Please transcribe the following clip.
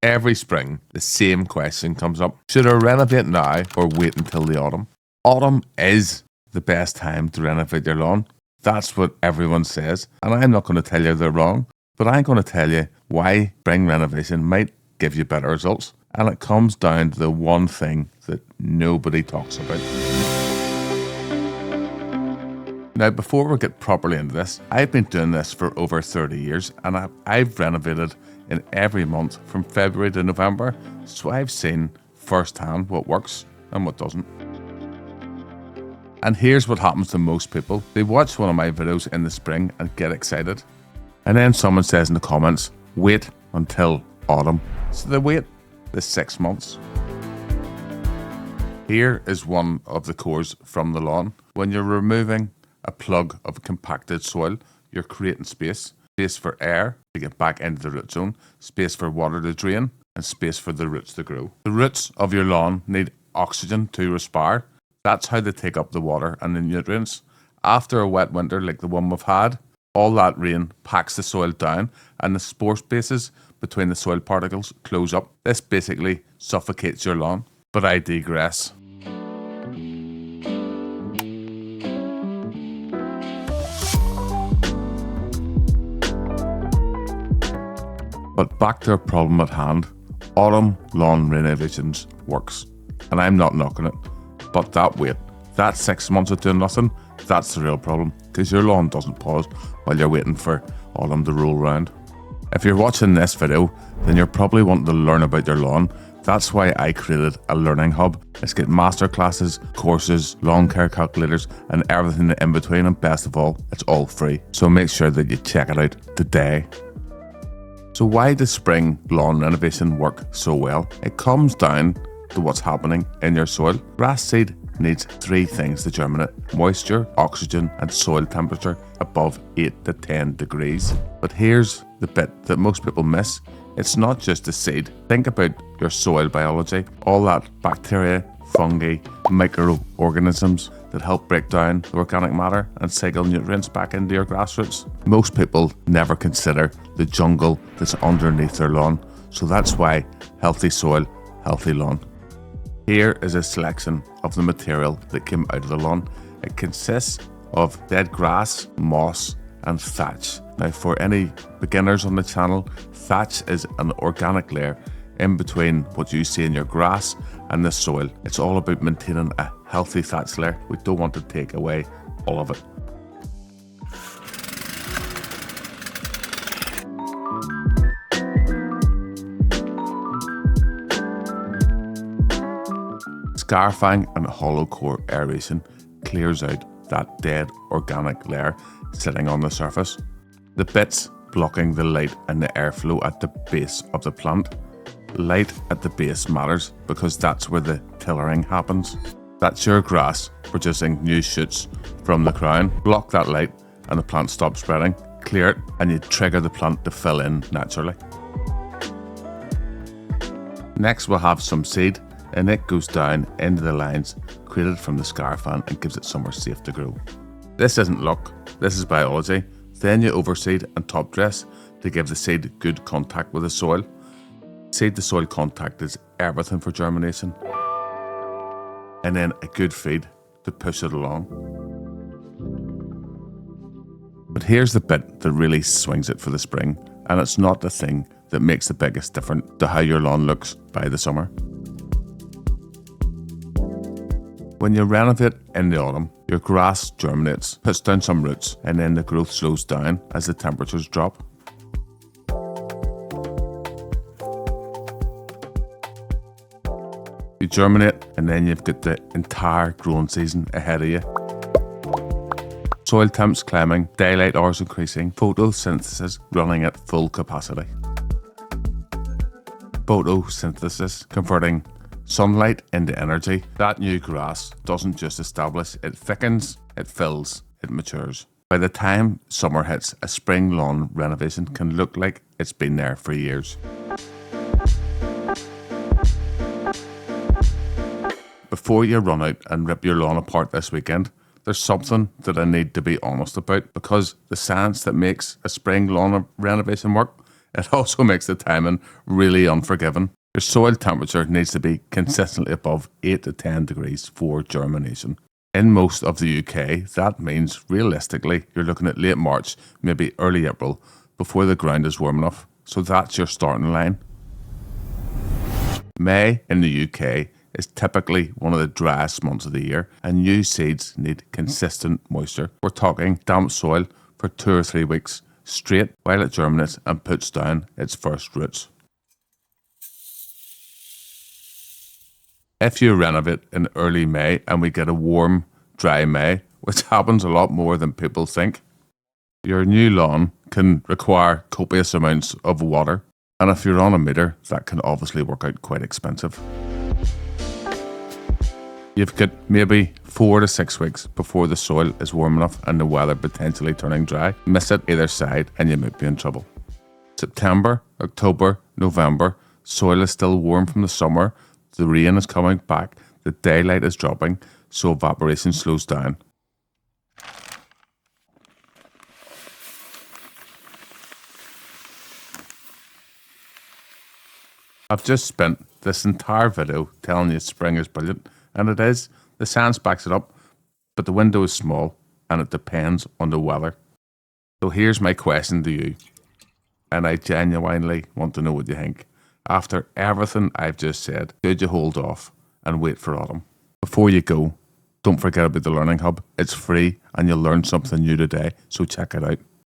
Every spring, the same question comes up. Should I renovate now or wait until the autumn? Autumn is the best time to renovate your lawn. That's what everyone says. And I'm not going to tell you they're wrong, but I'm going to tell you why spring renovation might give you better results. And it comes down to the one thing that nobody talks about. Now, before we get properly into this, I've been doing this for over 30 years and I've renovated in every month from February to November. So I've seen firsthand what works and what doesn't. And here's what happens to most people. They watch one of my videos in the spring and get excited. And then someone says in the comments, wait until autumn. So they wait the 6 months. Here is one of the cores from the lawn. When you're removing a plug of compacted soil, you're creating space for air to get back into the root zone, space for water to drain, and space for the roots to grow. The roots of your lawn need oxygen to respire. That's how they take up the water and the nutrients. After a wet winter like the one we've had, all that rain packs the soil down and the spore spaces between the soil particles close up. This basically suffocates your lawn. But I digress. But back to our problem at hand, autumn lawn renovations works. And I'm not knocking it, but that 6 months of doing nothing, that's the real problem, because your lawn doesn't pause while you're waiting for autumn to roll around. If you're watching this video, then you're probably wanting to learn about your lawn. That's why I created a learning hub. It's got masterclasses, courses, lawn care calculators, and everything in between, and best of all, it's all free. So make sure that you check it out today. So why does spring lawn renovation work so well? It comes down to what's happening in your soil. Grass seed needs 3 things to germinate: moisture, oxygen, and soil temperature above 8 to 10 degrees. But here's the bit that most people miss. It's not just the seed. Think about your soil biology, all that bacteria, fungi, microorganisms that help break down the organic matter and cycle nutrients back into your grassroots. Most people never consider the jungle that's underneath their lawn. So that's why healthy soil, healthy lawn. Here is a selection of the material that came out of the lawn. It consists of dead grass, moss, and thatch. Now, for any beginners on the channel, thatch is an organic layer in between what you see in your grass and the soil. It's all about maintaining a healthy thatch layer. We don't want to take away all of it. Scarifying and hollow core aeration clears out that dead organic layer sitting on the surface. The bits blocking the light and the airflow at the base of the plant. Light at the base matters because that's where the tillering happens. That's your grass producing new shoots from the crown. Block that light and the plant stops spreading. Clear it and you trigger the plant to fill in naturally. Next we'll have some seed, and it goes down into the lines created from the scarifying and gives it somewhere safe to grow. This isn't luck, this is biology. Then you overseed and top dress to give the seed good contact with the soil. Seed to soil contact is everything for germination. And then a good feed to push it along. But here's the bit that really swings it for the spring, and it's not the thing that makes the biggest difference to how your lawn looks by the summer. When you renovate in the autumn, your grass germinates, puts down some roots, and then the growth slows down as the temperatures drop. You germinate, and then you've got the entire growing season ahead of you. Soil temps climbing, daylight hours increasing, photosynthesis running at full capacity. Photosynthesis converting sunlight into energy. That new grass doesn't just establish, it thickens, it fills, it matures. By the time summer hits, a spring lawn renovation can look like it's been there for years. Before you run out and rip your lawn apart this weekend, there's something that I need to be honest about, because the science that makes a spring lawn renovation work It also makes the timing really unforgiving. Your soil temperature needs to be consistently above 8 to 10 degrees for germination. In most of the UK, that means realistically you're looking at late March, maybe early April, before the ground is warm enough. So that's your starting line. May in the UK is typically one of the driest months of the year, and new seeds need consistent moisture. We're talking damp soil for 2 or 3 weeks straight while it germinates and puts down its first roots. If you renovate in early May and we get a warm, dry May, which happens a lot more than people think, your new lawn can require copious amounts of water, and if you're on a meter, that can obviously work out quite expensive. You've got maybe 4 to 6 weeks before the soil is warm enough and the weather potentially turning dry. Miss it either side and you might be in trouble. September, October, November, soil is still warm from the summer, the rain is coming back, the daylight is dropping, so evaporation slows down. I've just spent this entire video telling you spring is brilliant, and it is. The science backs it up, but the window is small and it depends on the weather. So here's my question to you, and I genuinely want to know what you think. After everything I've just said, should you hold off and wait for autumn? Before you go, don't forget about the Learning Hub. It's free and you'll learn something new today, so check it out.